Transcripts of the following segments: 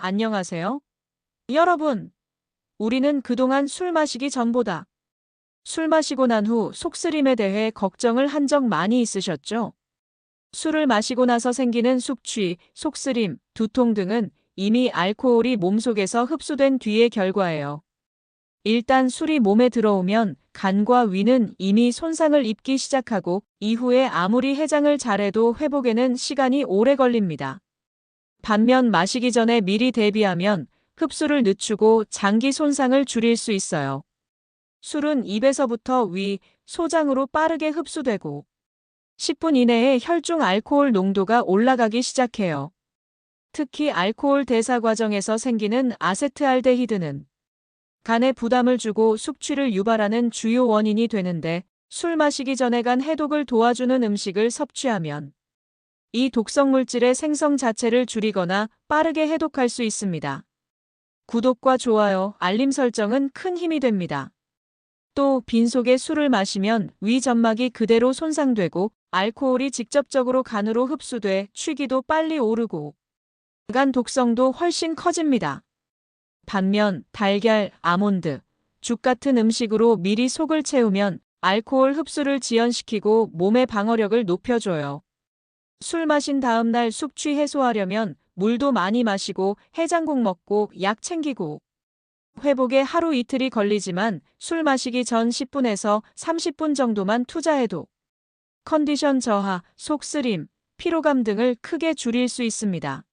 안녕하세요. 여러분, 우리는 그동안 술 마시기 전보다 술 마시고 난 후 속쓰림에 대해 걱정을 한 적 많이 있으셨죠? 술을 마시고 나서 생기는 숙취, 속쓰림, 두통 등은 이미 알코올이 몸속에서 흡수된 뒤의 결과예요. 일단 술이 몸에 들어오면 간과 위는 이미 손상을 입기 시작하고 이후에 아무리 해장을 잘해도 회복에는 시간이 오래 걸립니다. 반면 마시기 전에 미리 대비하면 흡수를 늦추고 장기 손상을 줄일 수 있어요. 술은 입에서부터 위, 소장으로 빠르게 흡수되고 10분 이내에 혈중 알코올 농도가 올라가기 시작해요. 특히 알코올 대사 과정에서 생기는 아세트알데히드는 간에 부담을 주고 숙취를 유발하는 주요 원인이 되는데 술 마시기 전에 간 해독을 도와주는 음식을 섭취하면 이 독성 물질의 생성 자체를 줄이거나 빠르게 해독할 수 있습니다. 구독과 좋아요, 알림 설정은 큰 힘이 됩니다. 또 빈속에 술을 마시면 위 점막이 그대로 손상되고 알코올이 직접적으로 간으로 흡수돼 취기도 빨리 오르고 간 독성도 훨씬 커집니다. 반면 달걀, 아몬드, 죽 같은 음식으로 미리 속을 채우면 알코올 흡수를 지연시키고 몸의 방어력을 높여줘요. 술 마신 다음 날 숙취 해소하려면 물도 많이 마시고 해장국 먹고 약 챙기고 회복에 하루 이틀이 걸리지만 술 마시기 전 10분에서 30분 정도만 투자해도 컨디션 저하, 속쓰림, 피로감 등을 크게 줄일 수 있습니다.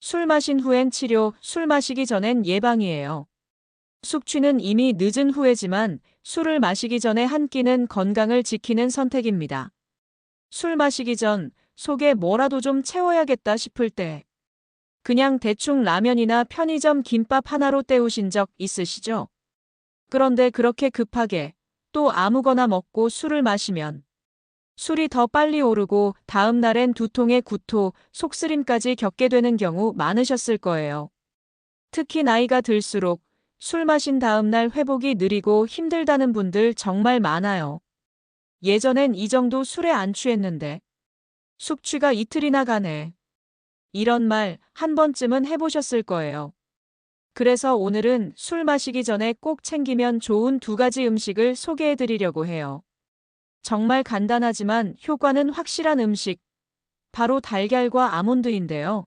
술 마신 후엔 치료, 술 마시기 전엔 예방이에요. 숙취는 이미 늦은 후회지만 술을 마시기 전에 한 끼는 건강을 지키는 선택입니다. 술 마시기 전 속에 뭐라도 좀 채워야겠다 싶을 때 그냥 대충 라면이나 편의점 김밥 하나로 때우신 적 있으시죠? 그런데 그렇게 급하게 또 아무거나 먹고 술을 마시면 술이 더 빨리 오르고 다음 날엔 두통에 구토, 속쓰림까지 겪게 되는 경우 많으셨을 거예요. 특히 나이가 들수록 술 마신 다음 날 회복이 느리고 힘들다는 분들 정말 많아요. 예전엔 이 정도 술에 안 취했는데 숙취가 이틀이나 가네. 이런 말 한 번쯤은 해보셨을 거예요. 그래서 오늘은 술 마시기 전에 꼭 챙기면 좋은 두 가지 음식을 소개해 드리려고 해요. 정말 간단하지만 효과는 확실한 음식, 바로 달걀과 아몬드인데요.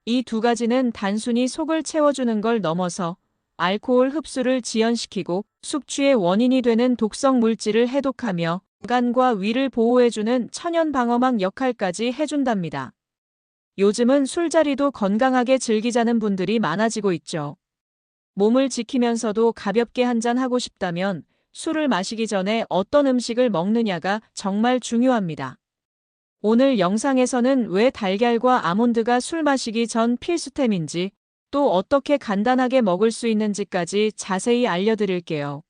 이 두 가지는 단순히 속을 채워주는 걸 넘어서 알코올 흡수를 지연시키고 숙취의 원인이 되는 독성 물질을 해독하며 간과 위를 보호해주는 천연 방어막 역할까지 해준답니다. 요즘은 술자리도 건강하게 즐기자는 분들이 많아지고 있죠. 몸을 지키면서도 가볍게 한잔 하고 싶다면 술을 마시기 전에 어떤 음식을 먹느냐가 정말 중요합니다. 오늘 영상에서는 왜 달걀과 아몬드가 술 마시기 전 필수템인지 또 어떻게 간단하게 먹을 수 있는지까지 자세히 알려드릴게요.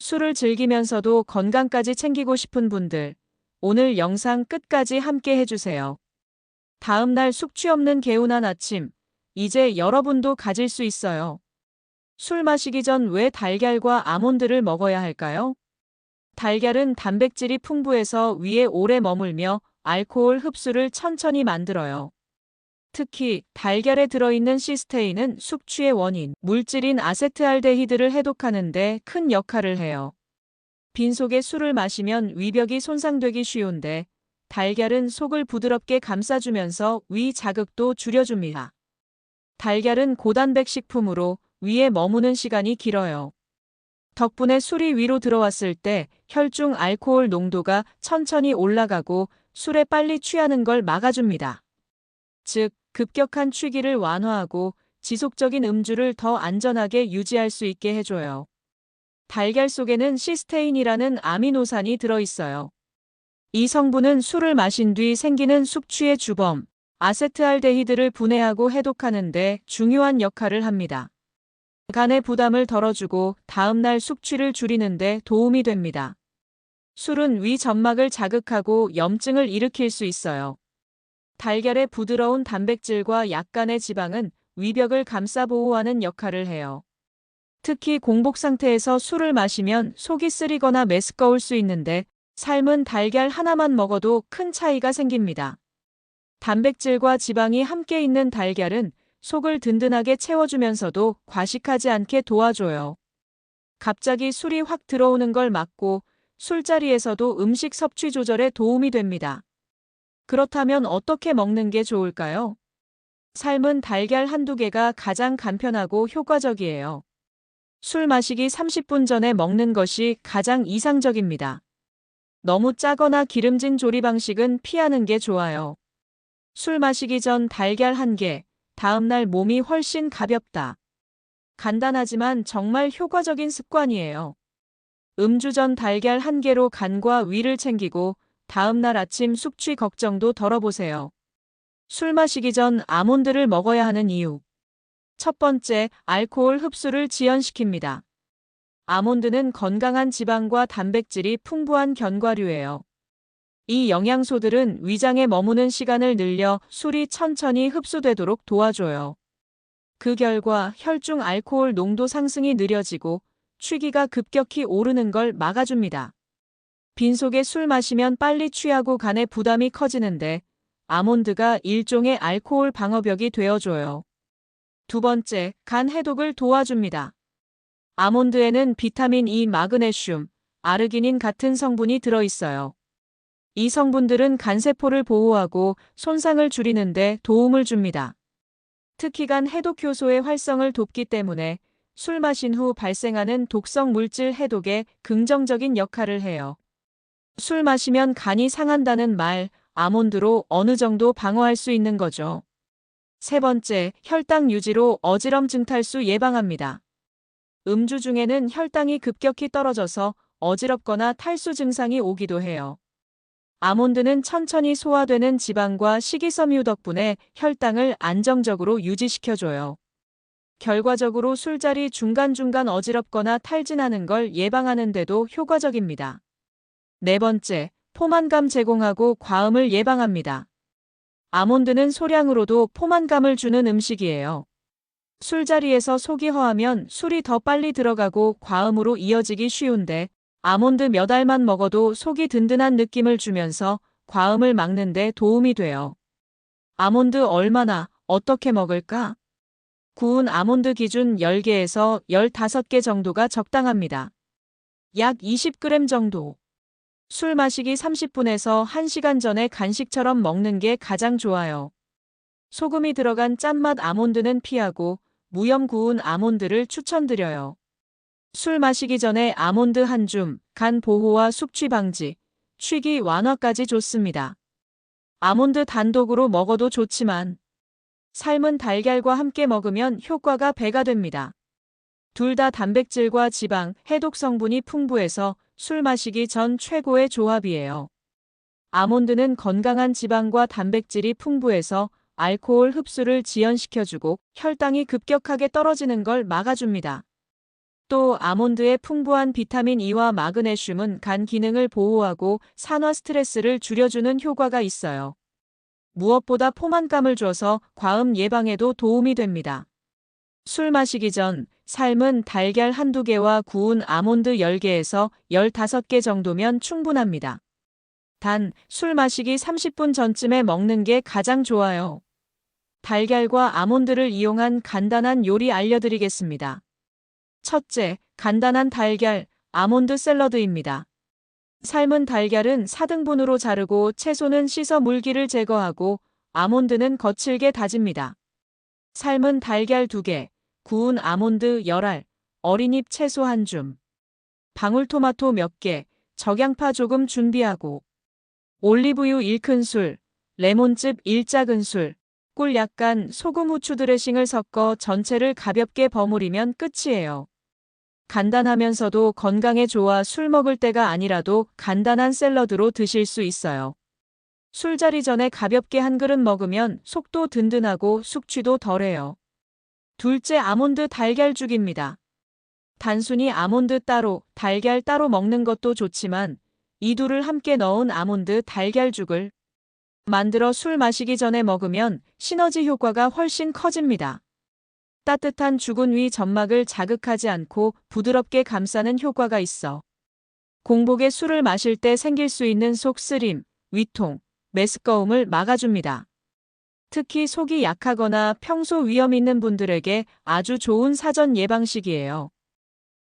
술을 즐기면서도 건강까지 챙기고 싶은 분들, 오늘 영상 끝까지 함께 해주세요. 다음 날 숙취 없는 개운한 아침, 이제 여러분도 가질 수 있어요. 술 마시기 전 왜 달걀과 아몬드를 먹어야 할까요? 달걀은 단백질이 풍부해서 위에 오래 머물며 알코올 흡수를 천천히 만들어요. 특히 달걀에 들어있는 시스테인은 숙취의 원인, 물질인 아세트알데히드를 해독하는 데 큰 역할을 해요. 빈속에 술을 마시면 위벽이 손상되기 쉬운데 달걀은 속을 부드럽게 감싸주면서 위 자극도 줄여줍니다. 달걀은 고단백 식품으로 위에 머무는 시간이 길어요. 덕분에 술이 위로 들어왔을 때 혈중 알코올 농도가 천천히 올라가고 술에 빨리 취하는 걸 막아줍니다. 즉, 급격한 취기를 완화하고 지속적인 음주를 더 안전하게 유지할 수 있게 해줘요. 달걀 속에는 시스테인이라는 아미노산이 들어있어요. 이 성분은 술을 마신 뒤 생기는 숙취의 주범, 아세트알데히드를 분해하고 해독하는 데 중요한 역할을 합니다. 간의 부담을 덜어주고 다음날 숙취를 줄이는 데 도움이 됩니다. 술은 위 점막을 자극하고 염증을 일으킬 수 있어요. 달걀의 부드러운 단백질과 약간의 지방은 위벽을 감싸 보호하는 역할을 해요. 특히 공복 상태에서 술을 마시면 속이 쓰리거나 메스꺼울 수 있는데 삶은 달걀 하나만 먹어도 큰 차이가 생깁니다. 단백질과 지방이 함께 있는 달걀은 속을 든든하게 채워주면서도 과식하지 않게 도와줘요. 갑자기 술이 확 들어오는 걸 막고 술자리에서도 음식 섭취 조절에 도움이 됩니다. 그렇다면 어떻게 먹는 게 좋을까요? 삶은 달걀 한두 개가 가장 간편하고 효과적이에요. 술 마시기 30분 전에 먹는 것이 가장 이상적입니다. 너무 짜거나 기름진 조리 방식은 피하는 게 좋아요. 술 마시기 전 달걀 한 개, 다음날 몸이 훨씬 가볍다. 간단하지만 정말 효과적인 습관이에요. 음주 전 달걀 한 개로 간과 위를 챙기고 다음날 아침 숙취 걱정도 덜어보세요. 술 마시기 전 아몬드를 먹어야 하는 이유. 첫 번째, 알코올 흡수를 지연시킵니다. 아몬드는 건강한 지방과 단백질이 풍부한 견과류예요. 이 영양소들은 위장에 머무는 시간을 늘려 술이 천천히 흡수되도록 도와줘요. 그 결과 혈중 알코올 농도 상승이 느려지고 취기가 급격히 오르는 걸 막아줍니다. 빈속에 술 마시면 빨리 취하고 간에 부담이 커지는데 아몬드가 일종의 알코올 방어벽이 되어줘요. 두 번째, 간 해독을 도와줍니다. 아몬드에는 비타민 E, 마그네슘, 아르기닌 같은 성분이 들어있어요. 이 성분들은 간세포를 보호하고 손상을 줄이는데 도움을 줍니다. 특히 간 해독 효소의 활성을 돕기 때문에 술 마신 후 발생하는 독성 물질 해독에 긍정적인 역할을 해요. 술 마시면 간이 상한다는 말, 아몬드로 어느 정도 방어할 수 있는 거죠. 세 번째, 혈당 유지로 어지럼 증탈수 예방합니다. 음주 중에는 혈당이 급격히 떨어져서 어지럽거나 탈수 증상이 오기도 해요. 아몬드는 천천히 소화되는 지방과 식이섬유 덕분에 혈당을 안정적으로 유지시켜줘요. 결과적으로 술자리 중간중간 어지럽거나 탈진하는 걸 예방하는 데도 효과적입니다. 네 번째, 포만감 제공하고 과음을 예방합니다. 아몬드는 소량으로도 포만감을 주는 음식이에요. 술자리에서 속이 허하면 술이 더 빨리 들어가고 과음으로 이어지기 쉬운데 아몬드 몇 알만 먹어도 속이 든든한 느낌을 주면서 과음을 막는 데 도움이 돼요. 아몬드 얼마나, 어떻게 먹을까? 구운 아몬드 기준 10개에서 15개 정도가 적당합니다. 약 20g 정도. 술 마시기 30분에서 1시간 전에 간식처럼 먹는 게 가장 좋아요. 소금이 들어간 짠맛 아몬드는 피하고 무염 구운 아몬드를 추천드려요. 술 마시기 전에 아몬드 한 줌, 간 보호와 숙취 방지, 취기 완화까지 좋습니다. 아몬드 단독으로 먹어도 좋지만 삶은 달걀과 함께 먹으면 효과가 배가 됩니다. 둘 다 단백질과 지방, 해독 성분이 풍부해서 술 마시기 전 최고의 조합이에요. 아몬드는 건강한 지방과 단백질이 풍부해서 알코올 흡수를 지연시켜주고 혈당이 급격하게 떨어지는 걸 막아줍니다. 또 아몬드의 풍부한 비타민 E와 마그네슘은 간 기능을 보호하고 산화 스트레스를 줄여주는 효과가 있어요. 무엇보다 포만감을 줘서 과음 예방에도 도움이 됩니다. 술 마시기 전 삶은 달걀 한두 개와 구운 아몬드 10개에서 15개 정도면 충분합니다. 단, 술 마시기 30분 전쯤에 먹는 게 가장 좋아요. 달걀과 아몬드를 이용한 간단한 요리 알려드리겠습니다. 첫째, 간단한 달걀, 아몬드 샐러드입니다. 삶은 달걀은 4등분으로 자르고 채소는 씻어 물기를 제거하고 아몬드는 거칠게 다집니다. 삶은 달걀 2개, 구운 아몬드 10알, 어린잎 채소 1줌, 방울토마토 몇 개, 적양파 조금 준비하고 올리브유 1큰술, 레몬즙 1작은술, 꿀 약간, 소금 후추 드레싱을 섞어 전체를 가볍게 버무리면 끝이에요. 간단하면서도 건강에 좋아 술 먹을 때가 아니라도 간단한 샐러드로 드실 수 있어요. 술자리 전에 가볍게 한 그릇 먹으면 속도 든든하고 숙취도 덜해요. 둘째, 아몬드 달걀죽입니다. 단순히 아몬드 따로, 달걀 따로 먹는 것도 좋지만 이 둘을 함께 넣은 아몬드 달걀죽을 만들어 술 마시기 전에 먹으면 시너지 효과가 훨씬 커집니다. 따뜻한 죽은 위 점막을 자극하지 않고 부드럽게 감싸는 효과가 있어 공복에 술을 마실 때 생길 수 있는 속 쓰림, 위통, 메스꺼움을 막아줍니다. 특히 속이 약하거나 평소 위험 있는 분들에게 아주 좋은 사전 예방식이에요.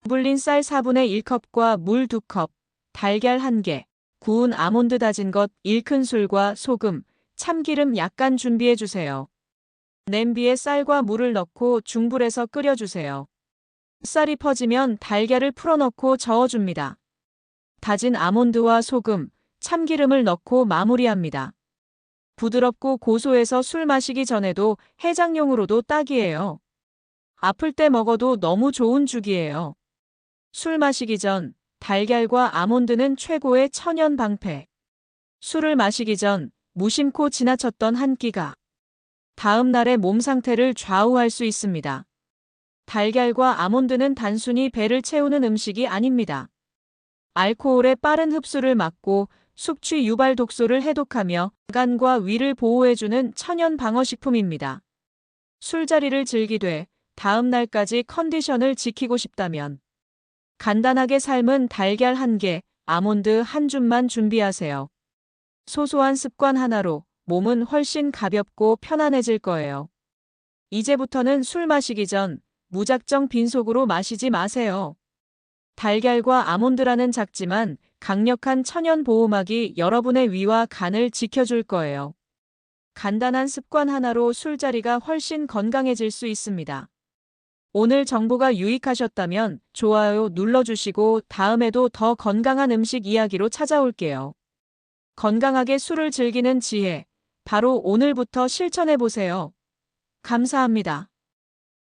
불린 쌀 4분의 1컵과 물 2컵, 달걀 1개, 구운 아몬드 다진 것 1큰술과 소금, 참기름 약간 준비해 주세요. 냄비에 쌀과 물을 넣고 중불에서 끓여주세요. 쌀이 퍼지면 달걀을 풀어넣고 저어줍니다. 다진 아몬드와 소금, 참기름을 넣고 마무리합니다. 부드럽고 고소해서 술 마시기 전에도 해장용으로도 딱이에요. 아플 때 먹어도 너무 좋은 죽이에요. 술 마시기 전 달걀과 아몬드는 최고의 천연 방패. 술을 마시기 전 무심코 지나쳤던 한 끼가 다음 날의 몸 상태를 좌우할 수 있습니다. 달걀과 아몬드는 단순히 배를 채우는 음식이 아닙니다. 알코올의 빠른 흡수를 막고 숙취 유발 독소를 해독하며 간과 위를 보호해주는 천연 방어식품입니다. 술자리를 즐기되 다음 날까지 컨디션을 지키고 싶다면 간단하게 삶은 달걀 1개, 아몬드 1줌만 준비하세요. 소소한 습관 하나로 몸은 훨씬 가볍고 편안해질 거예요. 이제부터는 술 마시기 전 무작정 빈속으로 마시지 마세요. 달걀과 아몬드라는 작지만 강력한 천연 보호막이 여러분의 위와 간을 지켜줄 거예요. 간단한 습관 하나로 술자리가 훨씬 건강해질 수 있습니다. 오늘 정보가 유익하셨다면 좋아요 눌러주시고 다음에도 더 건강한 음식 이야기로 찾아올게요. 건강하게 술을 즐기는 지혜, 바로 오늘부터 실천해보세요. 감사합니다.